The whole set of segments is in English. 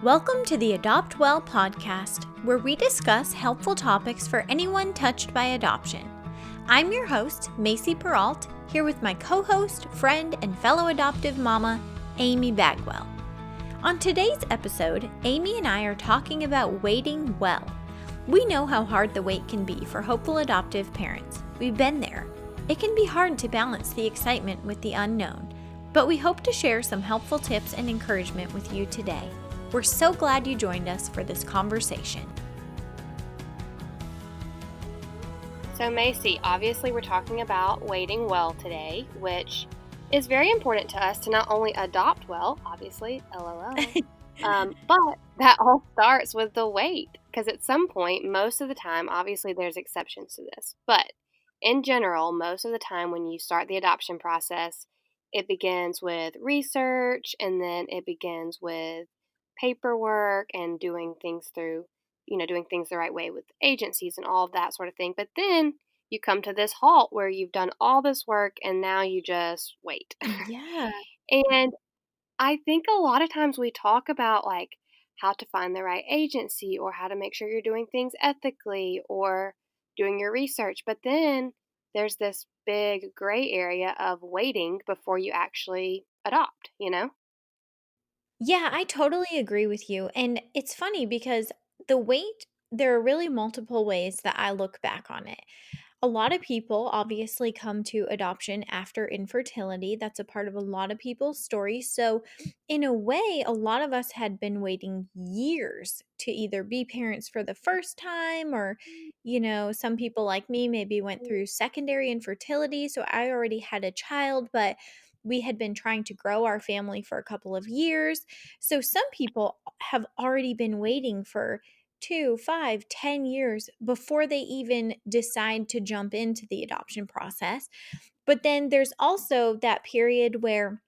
Welcome to the Adopt Well podcast, where we discuss helpful topics for anyone touched by adoption. I'm your host, Macy Peralt, here with my co-host, friend, and fellow adoptive mama, Amy Bagwell. On today's episode, Amy and I are talking about waiting well. We know how hard the wait can be for hopeful adoptive parents. We've been there. It can be hard to balance the excitement with the unknown, but we hope to share some helpful tips and encouragement with you today. We're so glad you joined us for this conversation. So Macy, obviously we're talking about waiting well today, which is very important to us to not only adopt well, obviously, LOL, but that all starts with the wait. Because at some point, most of the time, obviously there's exceptions to this, but in general, most of the time when you start the adoption process, it begins with research and then it begins with paperwork and doing things doing things the right way with agencies and all of that sort of thing. But then you come to this halt where you've done all this work and now you just wait. Yeah. And I think a lot of times we talk about like how to find the right agency or how to make sure you're doing things ethically or doing your research. But then there's this big gray area of waiting before you actually adopt? Yeah, I totally agree with you. And it's funny because the wait, there are really multiple ways that I look back on it. A lot of people obviously come to adoption after infertility. That's a part of a lot of people's stories. So, in a way, a lot of us had been waiting years to either be parents for the first time or, some people like me maybe went through secondary infertility. So, I already had a child, but we had been trying to grow our family for a couple of years. So, some people have already been waiting for 2, 5, 10 years before they even decide to jump into the adoption process. But then there's also that period where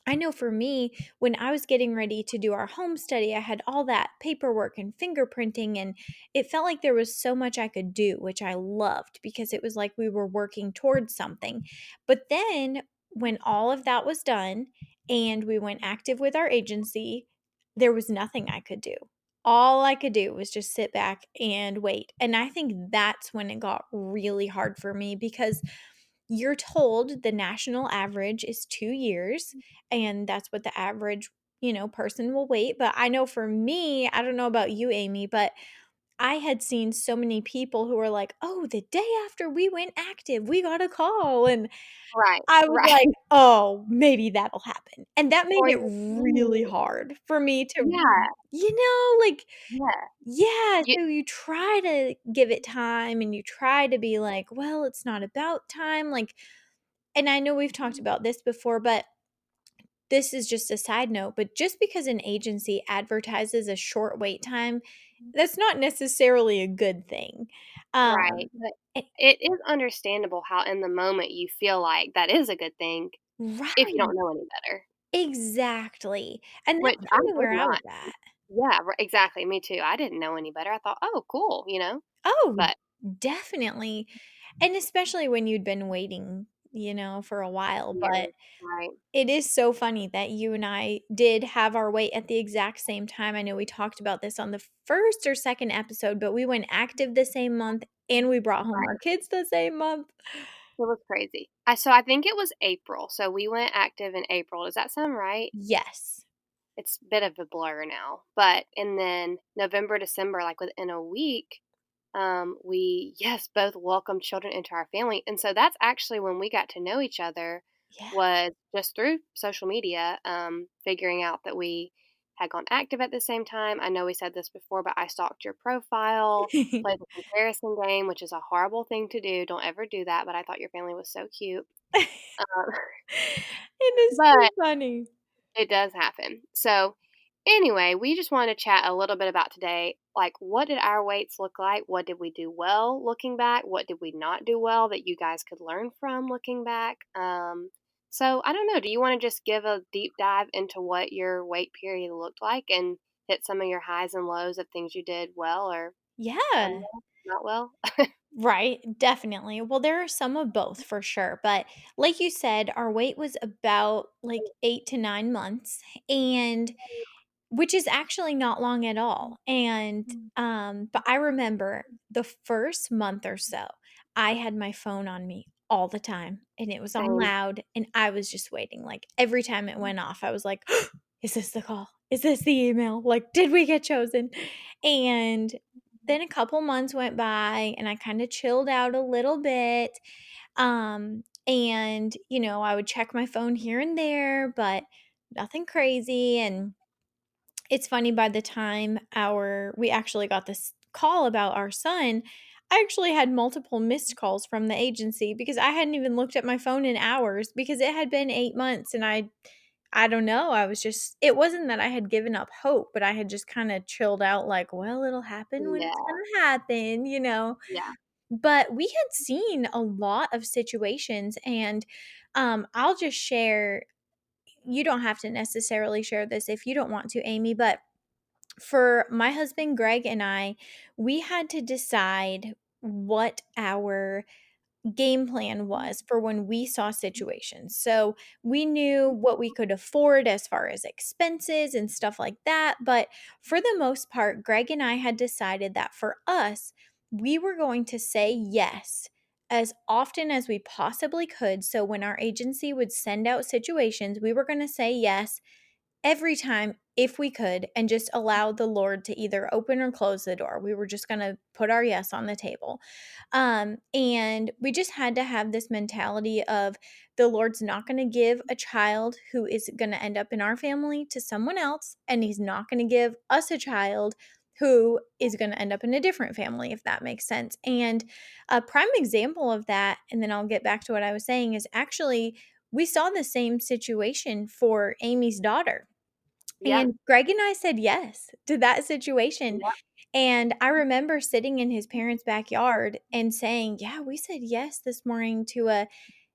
I know for me, when I was getting ready to do our home study, I had all that paperwork and fingerprinting, and it felt like there was so much I could do, which I loved because it was like we were working towards something. But then when all of that was done and we went active with our agency, there was nothing I could do. All I could do was just sit back and wait. And I think that's when it got really hard for me because you're told the national average is 2 years, and that's what the average, person will wait. But I know for me, I don't know about you, Amy, but I had seen so many people who were like, "Oh, the day after we went active, we got a call." And Right, I was right. like, "Oh, maybe that'll happen." And that made Or it you're really mm, hard for me to, yeah, like, yeah. yeah, You so you try to give it time and you try to be like, "Well, it's not about time." Like, and I know we've talked about this before, but this is just a side note, but just because an agency advertises a short wait time, that's not necessarily a good thing. right, Um, but eh it is understandable how in the moment you feel like that is a good thing if you Right, don't know any better, exactly, and which that's I kinda did where I not. was at. Yeah, exactly, me too. I didn't know any better. I thought, "Oh, cool," Oh, but definitely, and especially when you'd been waiting, for a while, but years, right, it is so funny that you and I did have our wait at the exact same time. I know we talked about this on the first or second episode, but we went active the same month and we brought home our right. kids the same month. It was crazy. I think it was April, so we went active in April. Does that sound right? Yes. It's a bit of a blur now, and then November, December, like within a week, we yes both welcomed children into our family, and so that's actually when we got to know each other Yeah. was just through social media, figuring out that we had gone active at the same time. I know we said this before, but I stalked your profile, played the comparison game, which is a horrible thing to do. Don't ever do that. But I thought your family was so cute. Um, It is so but funny. it does happen. So, anyway, we just wanted to chat a little bit about today. Like, what did our weights look like? What did we do well looking back? What did we not do well that you guys could learn from looking back? So, I don't know. Do you want to just give a deep dive into what your weight period looked like and hit some of your highs and lows of things you did well or Yeah. unwell, not well? Right, definitely. Well, there are some of both for sure, but like you said, our wait was about like 8 to 9 months, and which is actually not long at all, and, but I remember the first month or so, I had my phone on me all the time, and it was on Same. loud, and I was just waiting, like, every time it went off, I was like, "Is this the call? Is this the email? Like, did we get chosen?" And then a couple months went by, and I kinda chilled out a little bit, and, I would check my phone here and there, but nothing crazy, and it's funny, by the time our we actually got this call about our son, I actually had multiple missed calls from the agency because I hadn't even looked at my phone in hours because it had been 8 months, and I don't know, I was just it wasn't that I had given up hope, but I had just kinda chilled out like, "Well, it'll happen when it's Yeah. gonna happen," you know? Yeah. But we had seen a lot of situations, and, I'll just share, you don't have to necessarily share this if you don't want to, Amy, but for my husband Greg and I, we had to decide what our game plan was for when we saw situations. So we knew what we could afford as far as expenses and stuff like that. But for the most part, Greg and I had decided that for us, we were going to say yes as often as we possibly could. So when our agency would send out situations, we were going to say yes every time if we could and just allow the Lord to either open or close the door. We were just going to put our yes on the table. And we just had to have this mentality of the Lord's not going to give a child who is going to end up in our family to someone else, and He's not going to give us a child who is going to end up in a different family, if that makes sense. And a prime example of that, and then I'll get back to what I was saying, is actually we saw the same situation for Amy's daughter. Yeah. And Greg and I said yes to that situation, Yeah. and I remember sitting in his parents' backyard and saying, "Yeah, we said yes this morning to a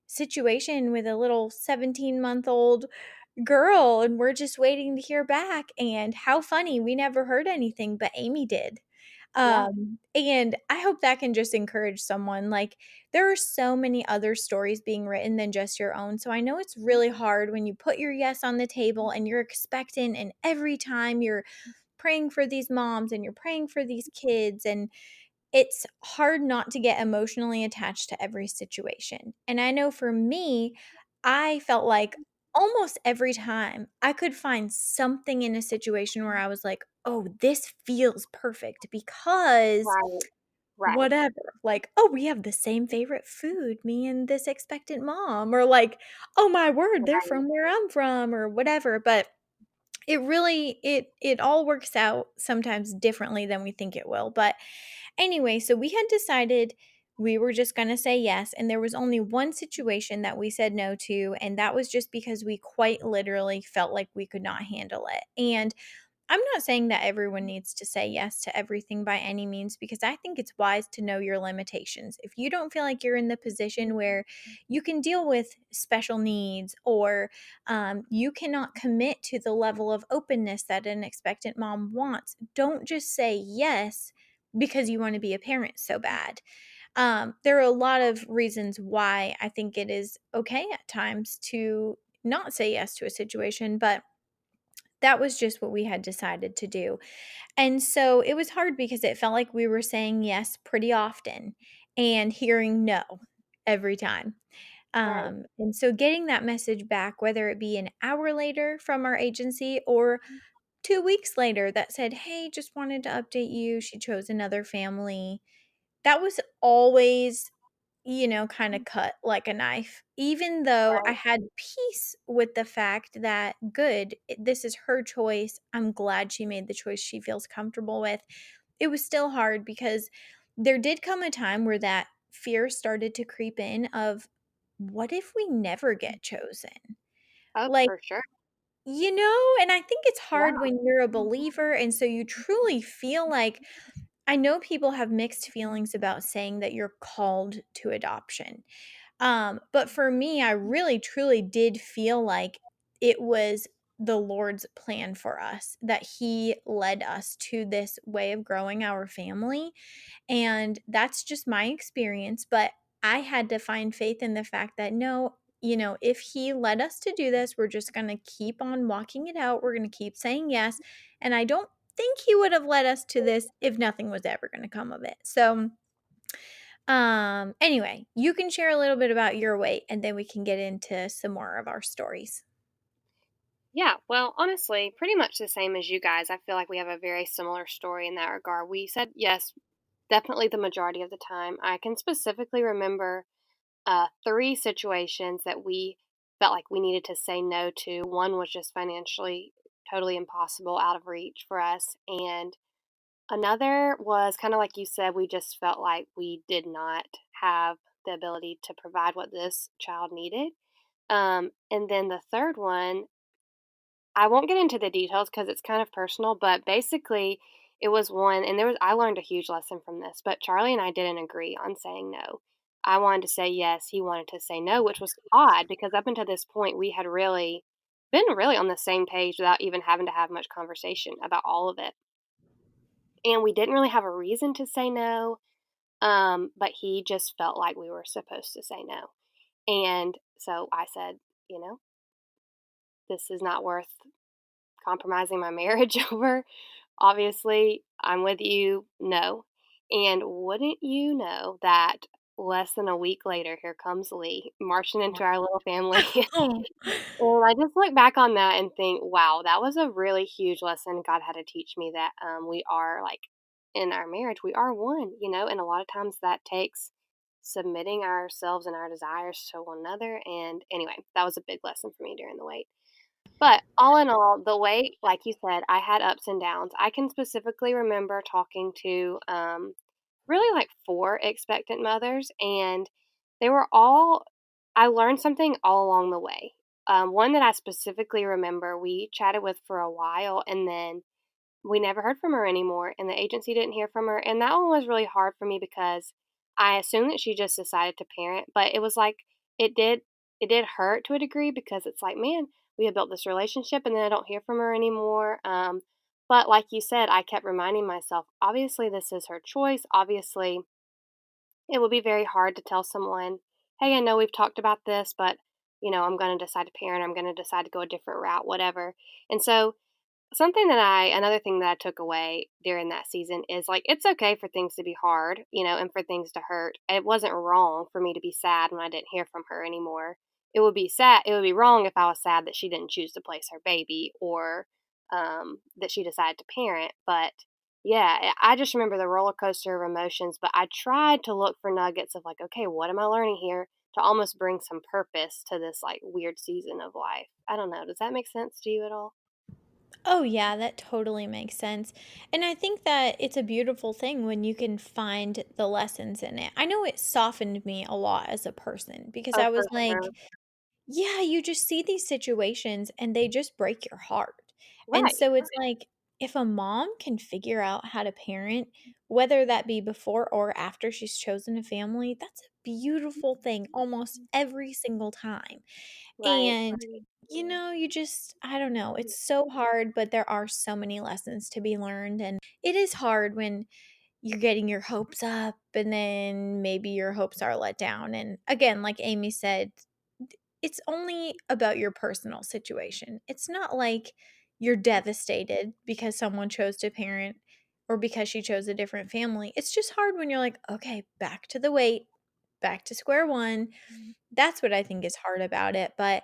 situation with a little 17-month-old girl, and we're just waiting to hear back." And how funny, we never heard anything, but Amy did. Yeah. And I hope that can just encourage someone. Like, there are so many other stories being written than just your own. So I know it's really hard when you put your yes on the table and you're expectant, and every time you're praying for these moms and you're praying for these kids, and it's hard not to get emotionally attached to every situation. And I know for me, I felt like almost every time I could find something in a situation where I was like, "Oh, this feels perfect because Right. Right. whatever." Like, "Oh, we have the same favorite food, me and this expectant mom," or like, "Oh my word, they're Right. from where I'm from," or whatever. But it really it all works out sometimes differently than we think it will. But anyway, so we had decided we were just going to say yes, and there was only one situation that we said no to, and that was just because we quite literally felt like we could not handle it. And I'm not saying that everyone needs to say yes to everything by any means, because I think it's wise to know your limitations. If you don't feel like you're in the position where you can deal with special needs, or you cannot commit to the level of openness that an expectant mom wants, don't just say yes because you want to be a parent so bad. There are a lot of reasons why I think it is okay at times to not say yes to a situation, but that was just what we had decided to do. And so it was hard because it felt like we were saying yes pretty often and hearing no every time. Right. And so getting that message back, whether it be an hour later from our agency or 2 weeks later that said, "Hey, just wanted to update you. She chose another family." That was always, kinda cut like a knife, even though I Right. had peace with the fact that, good, this is her choice, I'm glad she made the choice she feels comfortable with. It was still hard because there did come a time where that fear started to creep in of, "What if we never get chosen?" Oh, Like, for sure. and I think it's hard Yeah. when you're a believer, and so you truly feel like, I know people have mixed feelings about saying that you're called to adoption. But for me, I really truly did feel like it was the Lord's plan for us, that He led us to this way of growing our family. And that's just my experience. But I had to find faith in the fact that no, if he led us to do this, we're just going to keep on walking it out. We're going to keep saying yes. And I don't think he would have led us to this if nothing was ever going to come of it. So, anyway, you can share a little bit about your weight and then we can get into some more of our stories. Yeah, well, honestly, pretty much the same as you guys. I feel like we have a very similar story in that regard. We said yes, definitely the majority of the time. I can specifically remember three situations that we felt like we needed to say no to. One was just financially totally impossible, out of reach for us. And another was kind of like you said, we just felt like we did not have the ability to provide what this child needed. And then the third one, I won't get into the details because it's kind of personal, but basically it was one, and I learned a huge lesson from this, but Charlie and I didn't agree on saying no. I wanted to say yes, he wanted to say no, which was odd because up until this point we had really been really on the same page without even having to have much conversation about all of it. And we didn't really have a reason to say no, but he just felt like we were supposed to say no. And so I said, you know, this is not worth compromising my marriage over. Obviously, I'm with you, no. And wouldn't you know that less than a week later, here comes Lee marching into our little family. Oh. And I just look back on that and think, wow, that was a really huge lesson God had to teach me that we are like in our marriage, we are one, and a lot of times that takes submitting ourselves and our desires to one another. And anyway, that was a big lesson for me during the wait. But all in all, the way, like you said, I had ups and downs. I can specifically remember talking to really like four expectant mothers, and they were all, I learned something all along the way. One that I specifically remember, we chatted with for a while, and then we never heard from her anymore, and the agency didn't hear from her, and that one was really hard for me because I assumed that she just decided to parent, but it was like it did it did hurt to a degree because it's like, man, we had built this relationship and then I don't hear from her anymore. But like you said, I kept reminding myself, obviously this is her choice. Obviously, it would be very hard to tell someone, "Hey, I know we've talked about this, but I'm going to decide to parent. I'm going to decide to go a different route, whatever." And so another thing that I took away during that season is like, it's okay for things to be hard, and for things to hurt. It wasn't wrong for me to be sad when I didn't hear from her anymore. It would be wrong if I was sad that she didn't choose to place her baby or that she decided to parent. But yeah, I just remember the roller coaster of emotions. But I tried to look for nuggets of like, okay, what am I learning here to almost bring some purpose to this like weird season of life? I don't know. Does that make sense to you at all? Oh, yeah, that totally makes sense. And I think that it's a beautiful thing when you can find the lessons in it. I know it softened me a lot as a person because Oh, I for was like, sure. yeah, you just see these situations and they just break your heart. And Right. so it's like if a mom can figure out how to parent, whether that be before or after she's chosen a family, that's a beautiful thing almost every single time. Right. And, you just, I don't know, it's so hard, but there are so many lessons to be learned. And it is hard when you're getting your hopes up and then maybe your hopes are let down. And again, like Amy said, it's only about your personal situation. It's not like you're devastated because someone chose to parent or because she chose a different family. It's just hard when you're like, okay, back to the weight, back to square one. That's what I think is hard about it. But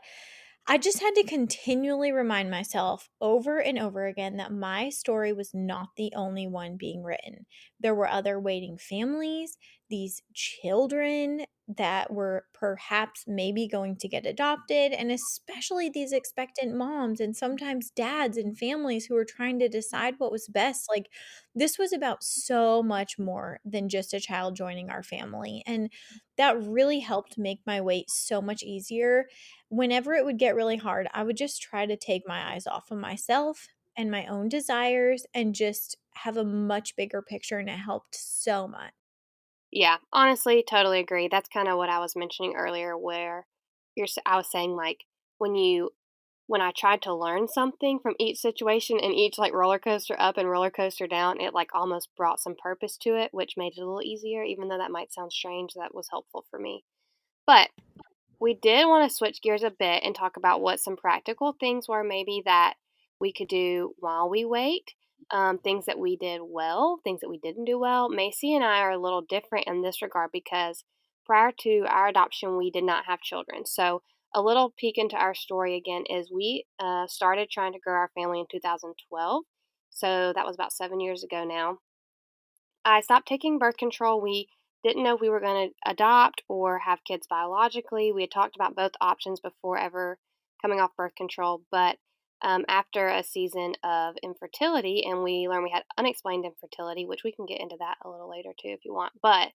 I just had to continually remind myself over and over again that my story was not the only one being written. There were other waiting families, these children that were perhaps maybe going to get adopted, and especially these expectant moms and sometimes dads and families who were trying to decide what was best. Like, this was about so much more than just a child joining our family. And that really helped make my wait so much easier. Whenever it would get really hard, I would just try to take my eyes off of myself and my own desires and just have a much bigger picture, and it helped so much. Yeah, honestly, totally agree. That's kind of what I was mentioning earlier, where I was saying like when you when I tried to learn something from each situation and each like roller coaster up and roller coaster down, it like almost brought some purpose to it, which made it a little easier. Even though that might sound strange, that was helpful for me. But we did want to switch gears a bit and talk about what some practical things were maybe that we could do while we wait. Things that we did well, things that we didn't do well. Macy and I are a little different in this regard because prior to our adoption, we did not have children. So, a little peek into our story again is we started trying to grow our family in 2012. So, that was about 7 years ago now. I stopped taking birth control. We didn't know if we were going to adopt or have kids biologically. We had talked about both options before ever coming off birth control. But after a season of infertility, and we learned we had unexplained infertility, which we can get into that a little later too if you want. But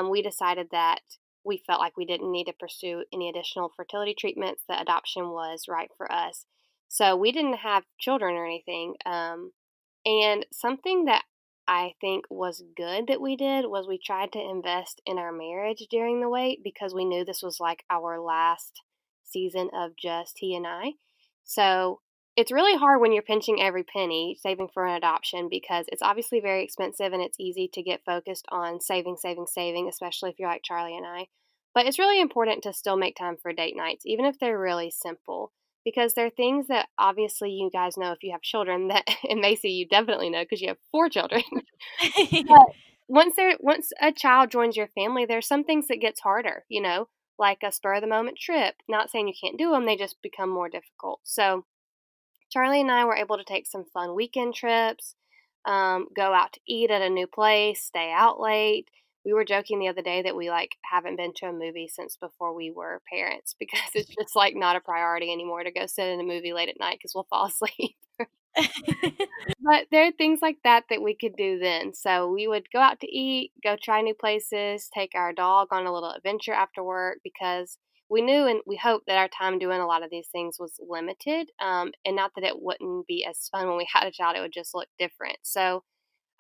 we decided that we felt like we didn't need to pursue any additional fertility treatments, that adoption was right for us. So we didn't have children or anything. And something that I think was good that we did was we tried to invest in our marriage during the wait because we knew this was like our last season of just he and I. So it's really hard when you're pinching every penny saving for an adoption because it's obviously very expensive and it's easy to get focused on saving, saving, saving, especially if you're like Charlie and I. But it's really important to still make time for date nights, even if they're really simple, because there are things that obviously you guys know if you have children that, and Macy, you definitely know because you have 4 children. But once a child joins your family, there's some things that gets harder, like a spur of the moment trip. Not saying you can't do them, they just become more difficult. So Charlie and I were able to take some fun weekend trips, go out to eat at a new place, stay out late. We were joking the other day that we like haven't been to a movie since before we were parents because it's just like not a priority anymore to go sit in a movie late at night because we'll fall asleep. But there are things like that that we could do then. So we would go out to eat, go try new places, take our dog on a little adventure after work because we knew and we hoped that our time doing a lot of these things was limited. And not that it wouldn't be as fun when we had a child, it would just look different. So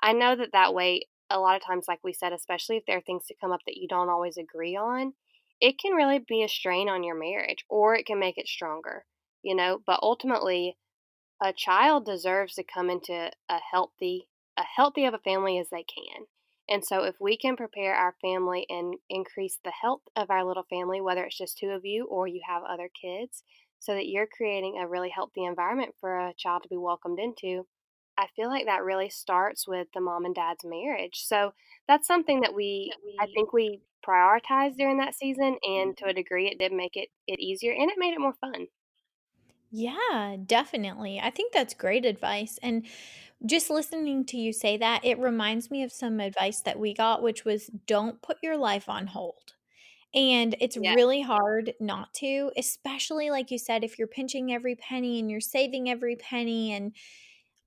I know that that way, a lot of times, like we said, especially if there are things that come up that you don't always agree on, it can really be a strain on your marriage or it can make it stronger. But ultimately, a child deserves to come into a healthy of a family as they can. And so if we can prepare our family and increase the health of our little family, whether it's just two of you or you have other kids, so that you're creating a really healthy environment for a child to be welcomed into, I feel like that really starts with the mom and dad's marriage. So that's something that I think we prioritized during that season, and to a degree it did make it easier and it made it more fun. Yeah, definitely. I think that's great advice. And just listening to you say that, it reminds me of some advice that we got, which was don't put your life on hold. And it's Yeah. really hard not to, especially like you said, if you're pinching every penny and you're saving every penny. And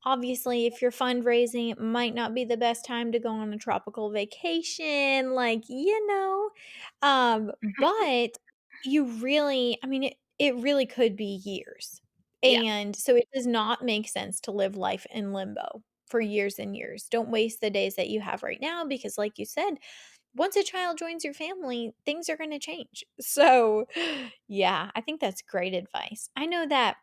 obviously, if you're fundraising, it might not be the best time to go on a tropical vacation, but you really, I mean, it really could be years. Yeah. And so it does not make sense to live life in limbo for years and years. Don't waste the days that you have right now because, like you said, once a child joins your family, things are going to change. So, yeah, I think that's great advice. I know that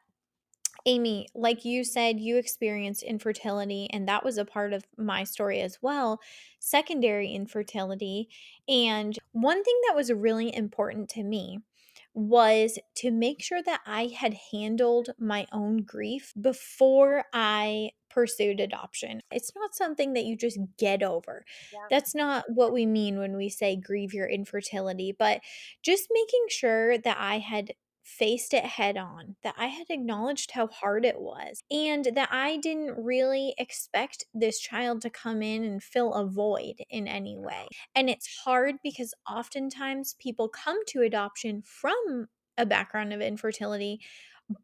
Amy, like you said, you experienced infertility, and that was a part of my story as well, secondary infertility. And one thing that was really important to me was to make sure that I had handled my own grief before I pursued adoption. It's not something that you just get over. Yeah. That's not what we mean when we say grieve your infertility, but just making sure that I had faced it head on, that I had acknowledged how hard it was, and that I didn't really expect this child to come in and fill a void in any way. And it's hard because oftentimes people come to adoption from a background of infertility,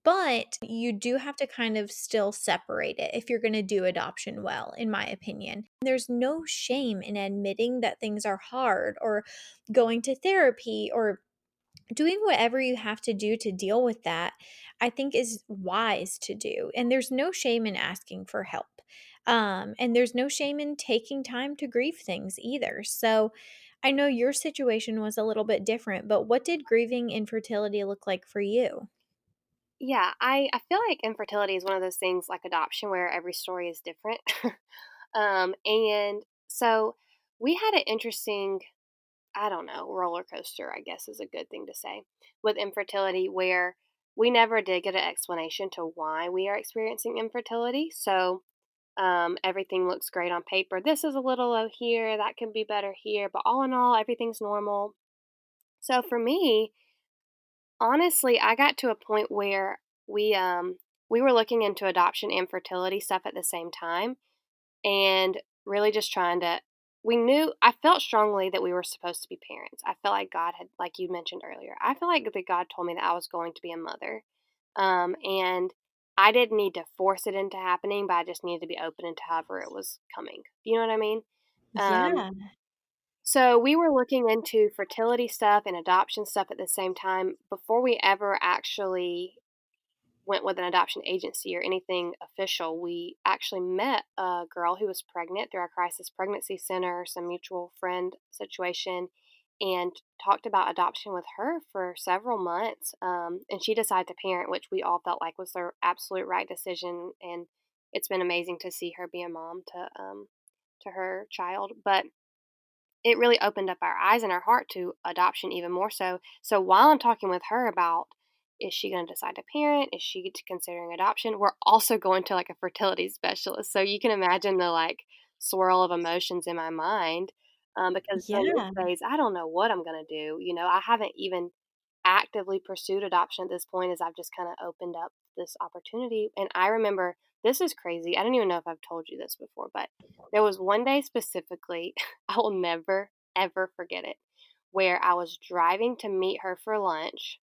but you do have to kind of still separate it if you're going to do adoption well, in my opinion. There's no shame in admitting that things are hard or going to therapy or doing whatever you have to do to deal with that, I think is wise to do. And there's no shame in asking for help. And there's no shame in taking time to grieve things either. So I know your situation was a little bit different, but what did grieving infertility look like for you? Yeah, I feel like infertility is one of those things like adoption where every story is different. And so we had an interesting I don't know, roller coaster, I guess is a good thing to say, with infertility, where we never did get an explanation to why we are experiencing infertility. So everything looks great on paper. This is a little low here, that can be better here, but all in all, everything's normal. So for me, honestly, I got to a point where we were looking into adoption and fertility stuff at the same time, and really just trying to we knew I felt strongly that we were supposed to be parents. I felt like God had, like you mentioned earlier, I feel like that God told me that I was going to be a mother. And I didn't need to force it into happening, but I just needed to be open into however it was coming. You know what I mean? Um, Yeah. so we were looking into fertility stuff and adoption stuff at the same time before we ever actually went with an adoption agency or anything official. We actually met a girl who was pregnant through our crisis pregnancy center, some mutual friend situation, and talked about adoption with her for several months. And she decided to parent, which we all felt like was the absolute right decision. And it's been amazing to see her be a mom to her child. But it really opened up our eyes and our heart to adoption even more so. So while I'm talking with her about, is she going to decide to parent? Is she considering adoption? We're also going to like a fertility specialist. So you can imagine the like swirl of emotions in my mind, because during this Yeah. phase, I don't know what I'm going to do. You know, I haven't even actively pursued adoption at this point, as I've just kind of opened up this opportunity. And I remember, this is crazy. I don't even know if I've told you this before, but there was one day specifically, I will never, ever forget it, where I was driving to meet her for lunch.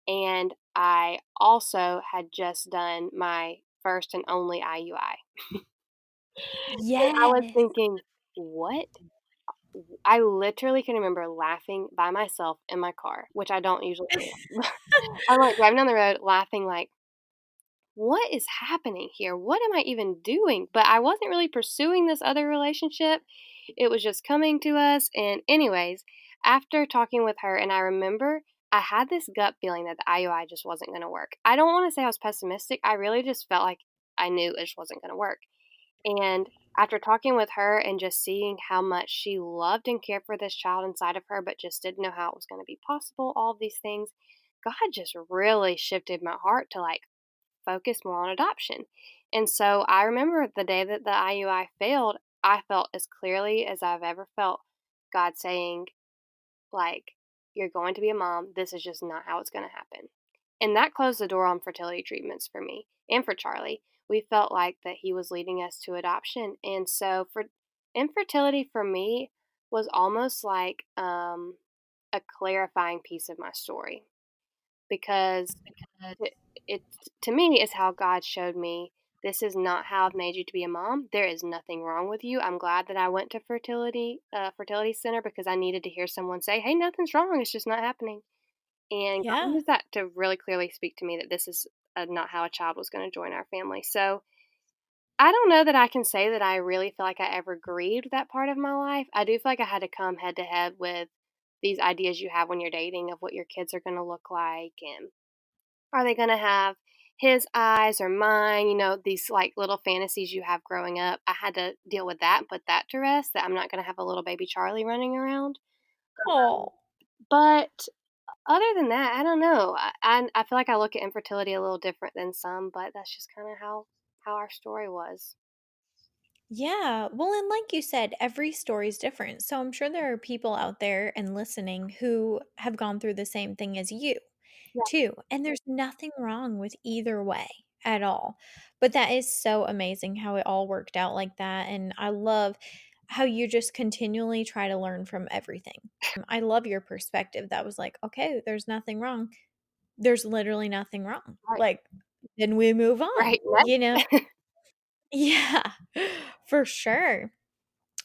And I also had just done my first and only IUI. And I was Yes. thinking, what? I literally can remember laughing by myself in my car, which I don't usually do. I'm like driving down the road laughing, like, what is happening here? What am I even doing? But I wasn't really pursuing this other relationship. It was just coming to us. And, anyways, after talking with her, and I remember I had this gut feeling that the IUI just wasn't going to work. I don't want to say I was pessimistic. I really just felt like I knew it just wasn't going to work. And after talking with her and just seeing how much she loved and cared for this child inside of her, but just didn't know how it was going to be possible, all of these things, God just really shifted my heart to like focus more on adoption. And so I remember the day that the IUI failed, I felt as clearly as I've ever felt God saying, like, you're going to be a mom. This is just not how it's going to happen. And that closed the door on fertility treatments for me and for Charlie. We felt like that he was leading us to adoption. And so for infertility for me was almost like a clarifying piece of my story, because it, it to me is how God showed me, this is not how I've made you to be a mom. There is nothing wrong with you. I'm glad that I went to fertility center, because I needed to hear someone say, "Hey, nothing's wrong. It's just not happening." And God Yeah. used that to really clearly speak to me that this is not how a child was going to join our family. So I don't know that I can say that I really feel like I ever grieved that part of my life. I do feel like I had to come head to head with these ideas you have when you're dating of what your kids are going to look like, and are they gonna have his eyes or mine? You know, these like little fantasies you have growing up. I had to deal with that and put that to rest, that I'm not gonna have a little baby Charlie running around. Oh. But other than that, I don't know. I feel like I look at infertility a little different than some, but that's just kind of how our story was. Yeah. Well, and like you said, every story is different. So I'm sure there are people out there and listening who have gone through the same thing as you, Yeah, too. And there's nothing wrong with either way at all. But that is so amazing how it all worked out like that. And I love how you just continually try to learn from everything. I love your perspective. That was like, okay, there's nothing wrong. There's literally nothing wrong. right, Like, then we move on, right. you know? Yeah, for sure.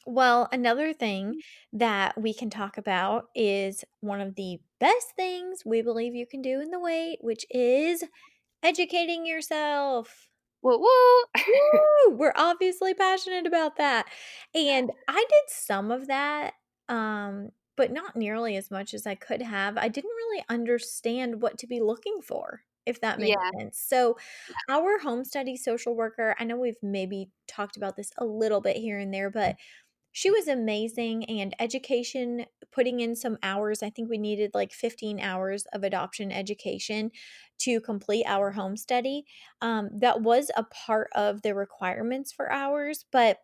Well, another thing that we can talk about is one of the best things we believe you can do in the wait, which is educating yourself. Woo woo. Woo! We're obviously passionate about that. And I did some of that, but not nearly as much as I could have. I didn't really understand what to be looking for, if that makes Yeah, sense. So, our home study social worker, I know we've maybe talked about this a little bit here and there, but she was amazing, and education, putting in some hours, I think we needed like 15 hours of adoption education to complete our home study. That was a part of the requirements for ours, but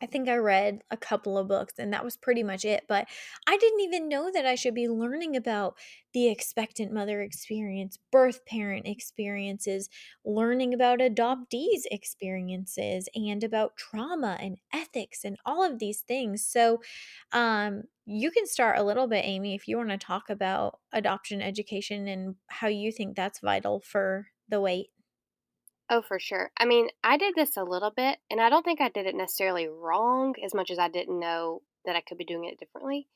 I think I read a couple of books and that was pretty much it, but I didn't even know that I should be learning about the expectant mother experience, birth parent experiences, learning about adoptees experiences and about trauma and ethics and all of these things. So, you can start a little bit, Amy, if you want to talk about adoption education and how you think that's vital for the wait. Oh, for sure. I mean, I did this a little bit, and I don't think I did it necessarily wrong as much as I didn't know that I could be doing it differently.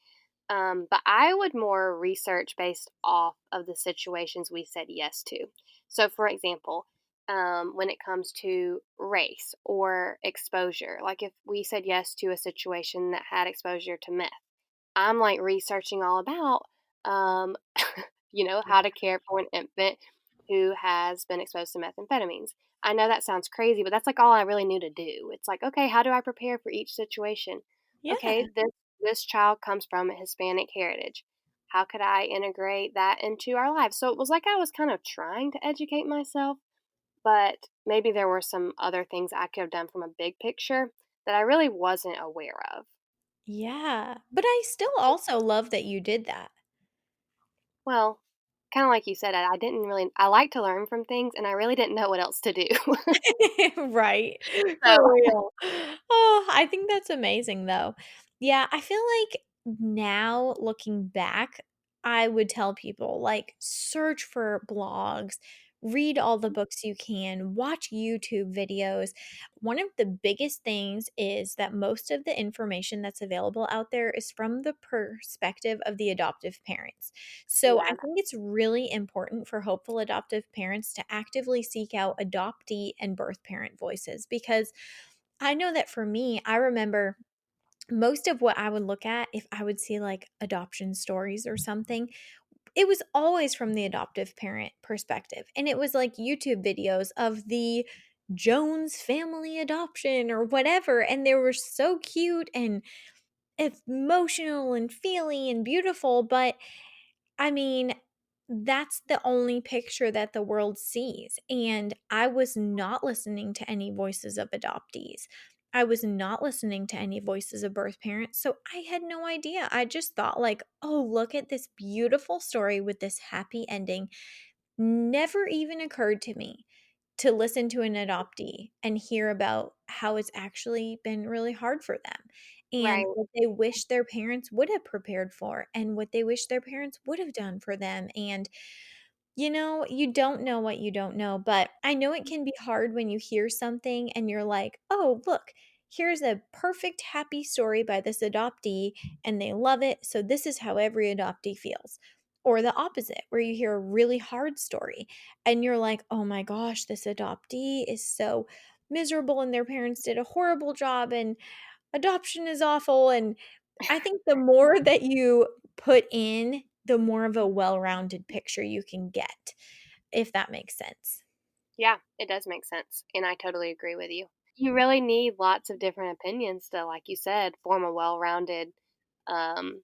But I would more research based off of the situations we said yes to. So, for example, when it comes to race or exposure, like if we said yes to a situation that had exposure to meth, I'm like researching all about, um, how to care for an infant who has been exposed to methamphetamines. I know that sounds crazy, but that's like all I really knew to do. It's like, okay, how do I prepare for each situation? Okay, Yeah. this child comes from a Hispanic heritage. How could I integrate that into our lives? So it was like I was kind of trying to educate myself, but maybe there were some other things I could have done from a big picture that I really wasn't aware of. Yeah. But I still also love that you did that. Well, kind of like you said, I didn't really, I like to learn from things and I really didn't know what else to do. Right. For So, real. Oh, I think that's amazing, though. Yeah, I feel like now looking back, I would tell people, like, search for blogs, read all the books you can, watch YouTube videos. One of the biggest things is that most of the information that's available out there is from the perspective of the adoptive parents. So I yeah, think it's really important for hopeful adoptive parents to actively seek out adoptee and birth parent voices because I know that for me, I remember most of what I would look at if I would see like adoption stories or something, it was always from the adoptive parent perspective. And it was like YouTube videos of the Jones family adoption or whatever. And they were so cute and emotional and feely and beautiful. But I mean, that's the only picture that the world sees, and I was not listening to any voices of adoptees. I was not listening to any voices of birth parents, so I had no idea. I just thought like, "Oh, look at this beautiful story with this happy ending." Never even occurred to me to listen to an adoptee and hear about how it's actually been really hard for them and right. what they wish their parents would have prepared for and what they wish their parents would have done for them. And you don't know what you don't know, but I know it can be hard when you hear something and you're like, oh, look, here's a perfect happy story by this adoptee and they love it. So this is how every adoptee feels. Or the opposite, where you hear a really hard story and you're like, oh my gosh, this adoptee is so miserable and their parents did a horrible job and adoption is awful. And I think the more that you put in, the more of a well-rounded picture you can get, if that makes sense. Yeah, it does make sense. And I totally agree with you. You really need lots of different opinions to, like you said, form a well rounded um,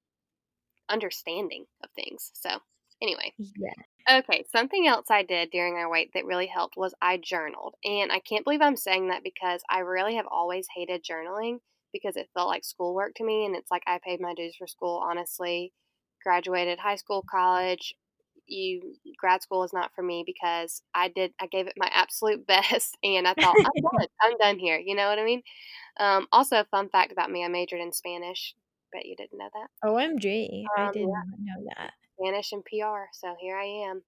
understanding of things. So, anyway. Yeah. Okay, something else I did during our wait that really helped was I journaled. And I can't believe I'm saying that because I really have always hated journaling because it felt like schoolwork to me. And it's like I paid my dues for school, honestly. Graduated high school, college. Grad school is not for me because I gave it my absolute best and I thought I'm done here, you know what I mean? Also a fun fact about me, I majored in Spanish. Bet you didn't know that. OMG, I did Yeah, not know that. Spanish and PR, so here I am.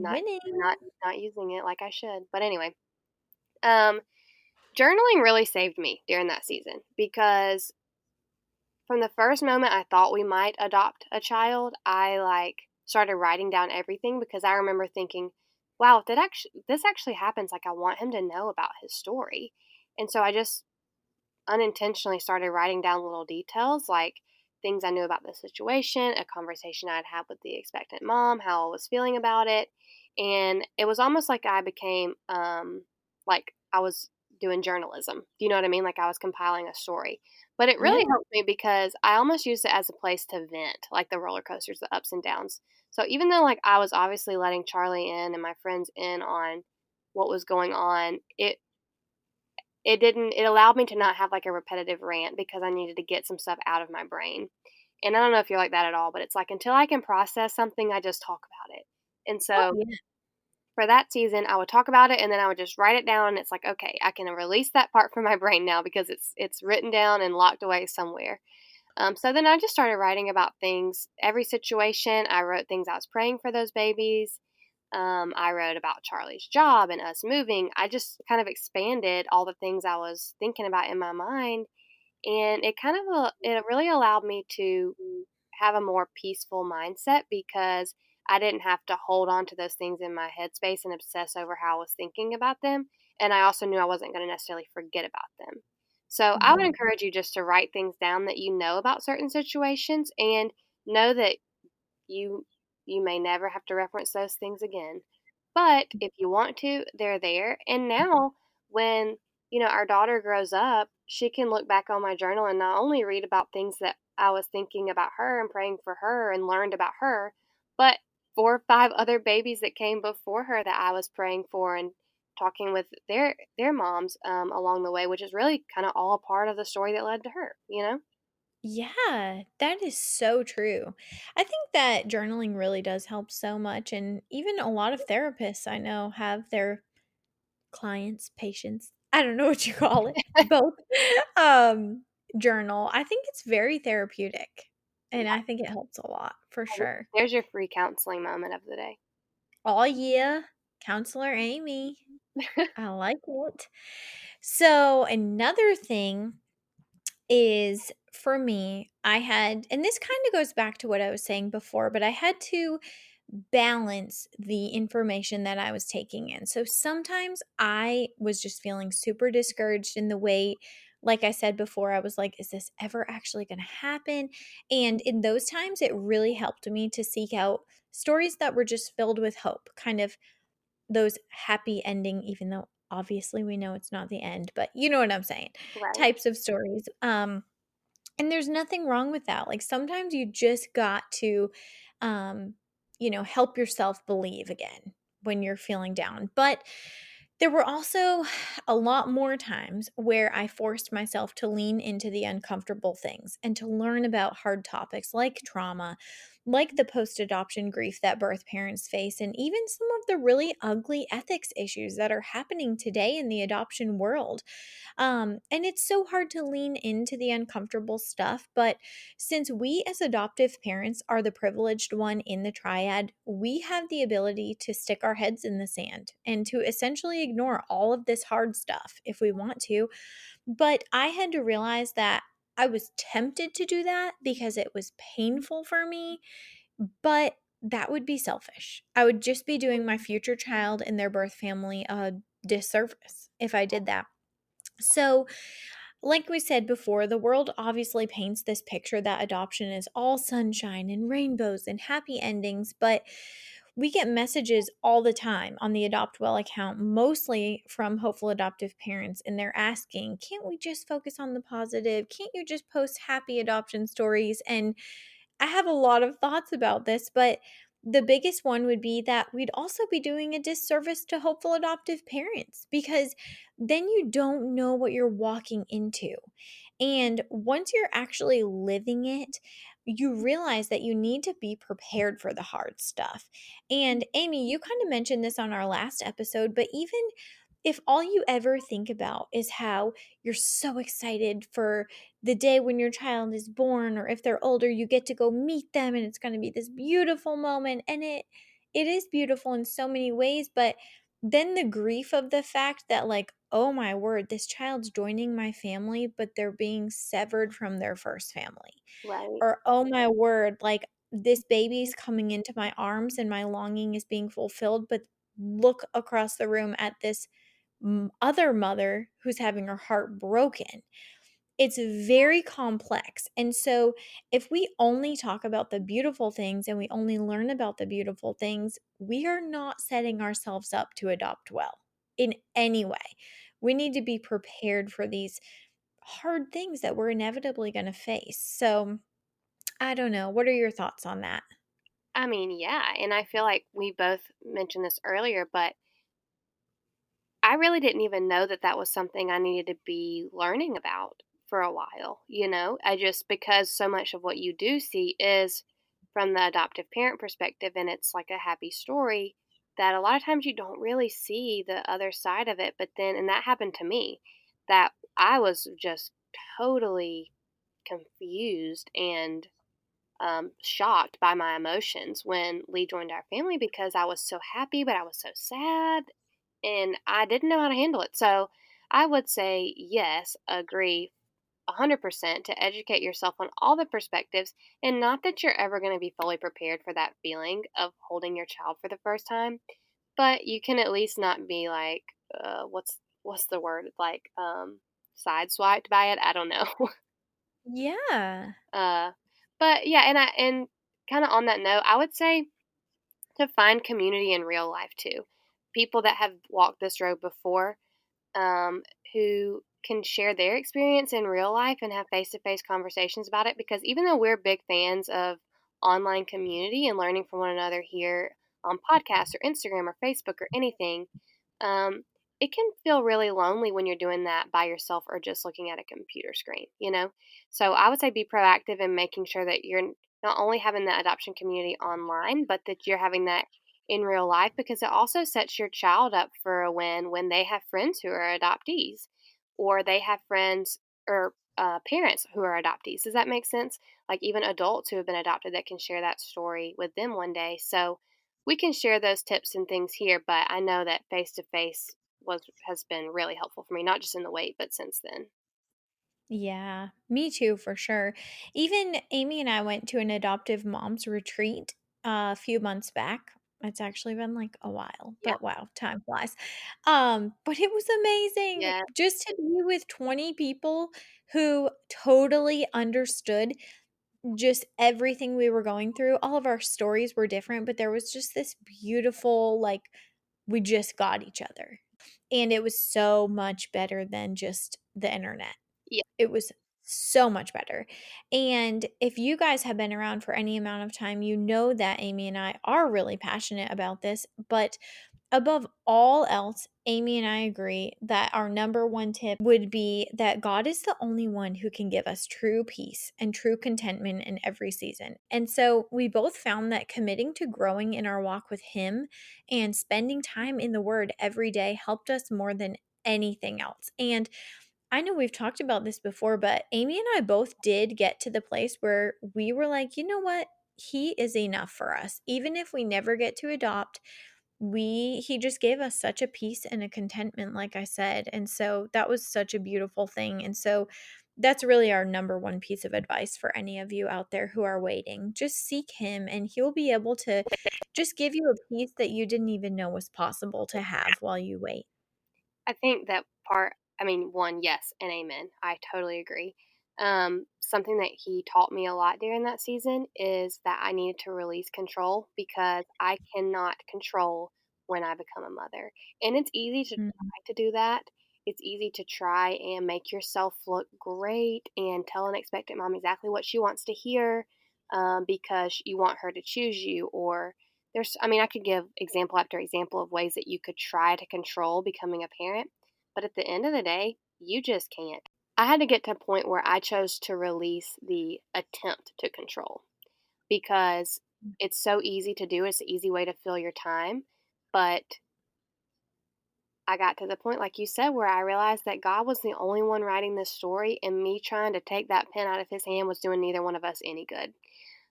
Not Winning. not not using it like I should. But anyway, um, journaling really saved me during that season because from the first moment I thought we might adopt a child, I like started writing down everything because I remember thinking, "Wow, if this actually happens, like I want him to know about his story." And so I just unintentionally started writing down little details like things I knew about the situation, a conversation I'd had with the expectant mom, how I was feeling about it. And it was almost like I became like I was doing journalism. Do you know what I mean? Like I was compiling a story. But it Yeah. really helped me because I almost used it as a place to vent, like the roller coasters, the ups and downs. So even though like I was obviously letting Charlie in and my friends in on what was going on, it didn't it allowed me to not have like a repetitive rant because I needed to get some stuff out of my brain. And I don't know if you're like that at all, but it's like until I can process something, I just talk about it. And Oh, so yeah. for that season, I would talk about it and then I would just write it down and it's like, okay, I can release that part from my brain now because it's written down and locked away somewhere. So then I just started writing about things, every situation. I wrote things I was praying for those babies. I wrote about Charlie's job and us moving. I just kind of expanded all the things I was thinking about in my mind, and it really allowed me to have a more peaceful mindset because I didn't have to hold on to those things in my headspace and obsess over how I was thinking about them. And I also knew I wasn't going to necessarily forget about them. So I would Yeah. encourage you just to write things down that you know about certain situations and know that you you may never have to reference those things again. But if you want to, they're there. And now when, our daughter grows up, she can look back on my journal and not only read about things that I was thinking about her and praying for her and learned about her, but 4 or 5 other babies that came before her that I was praying for and talking with their moms along the way, which is really kind of all a part of the story that led to her. Yeah, that is so true. I think that journaling really does help so much, and even a lot of therapists I know have their clients, patients, I don't know what you call it, both, um, journal. I think it's very therapeutic, and I think it helps a lot, for sure. There's your free counseling moment of the day. Oh, yeah, Counselor Amy. I like it. So, another thing is for me, I had, and this kind of goes back to what I was saying before, but I had to balance the information that I was taking in. So sometimes I was just feeling super discouraged in the wait. Like I said before, I was like, is this ever actually going to happen? And in those times, it really helped me to seek out stories that were just filled with hope, kind of those happy ending, even though obviously we know it's not the end, but you know what I'm saying, Right, types of stories. And there's nothing wrong with that. Like sometimes you just got to, um, help yourself believe again when you're feeling down. But there were also a lot more times where I forced myself to lean into the uncomfortable things and to learn about hard topics like trauma, like the post adoption grief that birth parents face, and even some of the really ugly ethics issues that are happening today in the adoption world. And it's so hard to lean into the uncomfortable stuff. But since we as adoptive parents are the privileged one in the triad, we have the ability to stick our heads in the sand and to essentially ignore all of this hard stuff if we want to. But I had to realize that I was tempted to do that because it was painful for me, but that would be selfish. I would just be doing my future child and their birth family a disservice if I did that. So, like we said before, the world obviously paints this picture that adoption is all sunshine and rainbows and happy endings, but we get messages all the time on the Adopt Well account, mostly from hopeful adoptive parents, and they're asking, can't we just focus on the positive? Can't you just post happy adoption stories? And I have a lot of thoughts about this, but the biggest one would be that we'd also be doing a disservice to hopeful adoptive parents because then you don't know what you're walking into. And once you're actually living it, you realize that you need to be prepared for the hard stuff. And Amy, you kind of mentioned this on our last episode, but even if all you ever think about is how you're so excited for the day when your child is born, or if they're older you get to go meet them and it's going to be this beautiful moment, and it is beautiful in so many ways, but then the grief of the fact that, like, oh my word, this child's joining my family but they're being severed from their first family, right, or oh my word, like, this baby's coming into my arms and my longing is being fulfilled, but look across the room at this other mother who's having her heart broken. It's very complex. And so, if we only talk about the beautiful things and we only learn about the beautiful things, we are not setting ourselves up to adopt well in any way. We need to be prepared for these hard things that we're inevitably going to face. So, I don't know. What are your thoughts on that? I mean, yeah, and I feel like we both mentioned this earlier, but I really didn't even know that that was something I needed to be learning about for a while, you know? I just because so much of what you do see is from the adoptive parent perspective and it's like a happy story that a lot of times you don't really see the other side of it, but then and that happened to me that I was just totally confused and shocked by my emotions when Lee joined our family because I was so happy, but I was so sad and I didn't know how to handle it. So I would say, yes, agree 100% to educate yourself on all the perspectives and not that you're ever going to be fully prepared for that feeling of holding your child for the first time, but you can at least not be like, what's the word? Like, sideswiped by it. I don't know. Yeah. uh, but yeah, and kind of on that note, I would say to find community in real life too. People that have walked this road before, um, who can share their experience in real life and have face to face conversations about it. Because even though we're big fans of online community and learning from one another here on podcasts or Instagram or Facebook or anything, um, it can feel really lonely when you're doing that by yourself or just looking at a computer screen, you know? So I would say be proactive in making sure that you're not only having that adoption community online, but that you're having that in real life because it also sets your child up for a win when they have friends who are adoptees or they have friends or parents who are adoptees. Does that make sense? Like even adults who have been adopted that can share that story with them one day. So we can share those tips and things here, but I know that face to face was has been really helpful for me, not just in the wait, but since then. Yeah, me too, for sure. Even Amy and I went to an adoptive mom's retreat a few months back. It's actually been like a while, Yeah. but wow, time flies. But it was amazing Yeah. just to be with 20 people who totally understood just everything we were going through. All of our stories were different, but there was just this beautiful, like, we just got each other. And it was so much better than just the internet. Yeah. It was so much better. And if you guys have been around for any amount of time, you know that Amy and I are really passionate about this. But above all else, Amy and I agree that our number one tip would be that God is the only one who can give us true peace and true contentment in every season. And so we both found that committing to growing in our walk with Him and spending time in the Word every day helped us more than anything else. And I know we've talked about this before, but Amy and I both did get to the place where we were like, you know what? He is enough for us. Even if we never get to adopt, he just gave us such a peace and a contentment, like I said. And so that was such a beautiful thing. And so that's really our number one piece of advice for any of you out there who are waiting. Just seek him and he'll be able to just give you a peace that you didn't even know was possible to have while you wait. I think that part, I mean, one, yes, and amen. I totally agree. Something that he taught me a lot during that season is that I needed to release control because I cannot control when I become a mother. And it's easy to Mm. try to do that. It's easy to try and make yourself look great and tell an expectant mom exactly what she wants to hear because you want her to choose you or I mean, I could give example after example of ways that you could try to control becoming a parent, but at the end of the day, you just can't. I had to get to a point where I chose to release the attempt to control because it's so easy to do. It's an easy way to fill your time. But I got to the point, like you said, where I realized that God was the only one writing this story, and me trying to take that pen out of his hand was doing neither one of us any good.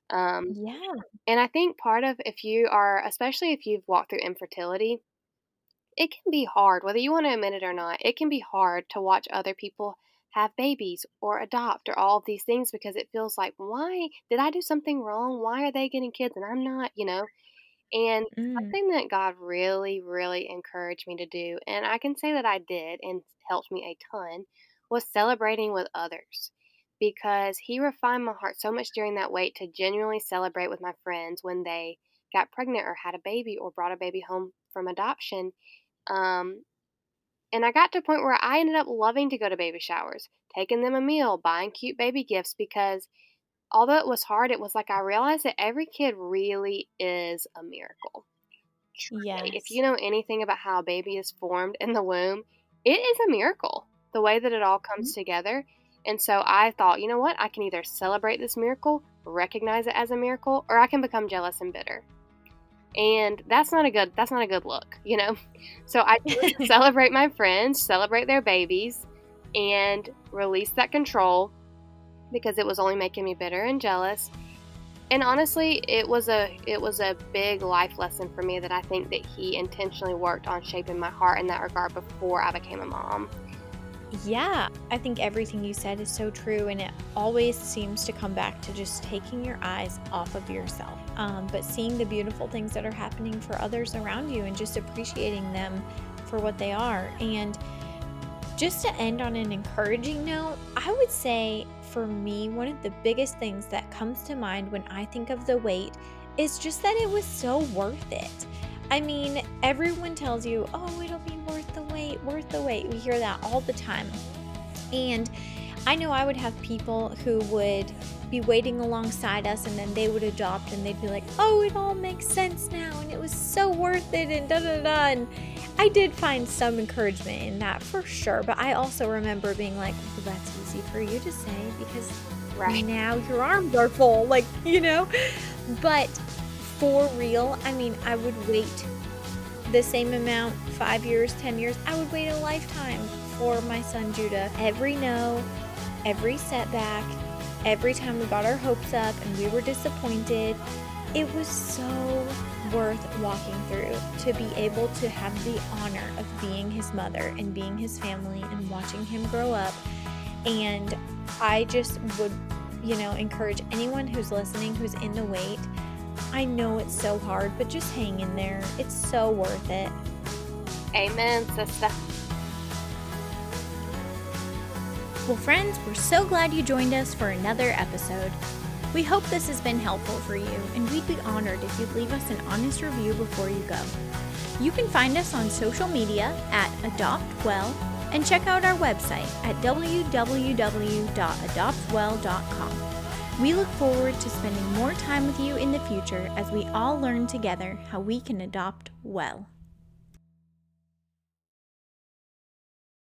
Um, Yeah. and I think part of if you are, especially if you've walked through infertility, it can be hard, whether you want to admit it or not, it can be hard to watch other people have babies or adopt or all of these things because it feels like, why did I do something wrong? Why are they getting kids and I'm not, you know? And Mm. something that God really, really encouraged me to do, and I can say that I did and helped me a ton, was celebrating with others. Because He refined my heart so much during that wait to genuinely celebrate with my friends when they got pregnant or had a baby or brought a baby home from adoption. Um, And I got to a point where I ended up loving to go to baby showers, taking them a meal, buying cute baby gifts because although it was hard, it was like I realized that every kid really is a miracle. Truly. If you Yes. know anything about how a baby is formed in the womb, it is a miracle, the way that it all comes together. And so I thought, you know what? I can either celebrate this miracle, recognize it as a miracle, or I can become jealous and bitter. And that's not a good look, you know? So I chose to celebrate my friends, celebrate their babies, and release that control because it was only making me bitter and jealous. And honestly, it was a big life lesson for me that I think that he intentionally worked on shaping my heart in that regard before I became a mom. Yeah, I think everything you said is so true, and it always seems to come back to just taking your eyes off of yourself, but seeing the beautiful things that are happening for others around you and just appreciating them for what they are. And just to end on an encouraging note, I would say for me, one of the biggest things that comes to mind when I think of the wait is just that it was so worth it. I mean, everyone tells you, oh, it'll be worth the wait, worth the wait. We hear that all the time. And I know I would have people who would be waiting alongside us and then they would adopt and they'd be like, oh, it all makes sense now and it was so worth it and da da da. And I did find some encouragement in that for sure. But I also remember being like, well, that's easy for you to say because Right. now your arms are full, like, But for real, I mean, I would wait the same amount, 5 years, 10 years. I would wait a lifetime for my son Judah. Every no, every setback, every time we got our hopes up and we were disappointed, it was so worth walking through to be able to have the honor of being his mother and being his family and watching him grow up. And I just would, encourage anyone who's listening who's in the wait. I know it's so hard, but just hang in there. It's so worth it. Amen, sister. Well, friends, we're so glad you joined us for another episode. We hope this has been helpful for you, and we'd be honored if you'd leave us an honest review before you go. You can find us on social media at AdoptWell and check out our website at www.adoptwell.com. We look forward to spending more time with you in the future as we all learn together how we can adopt well.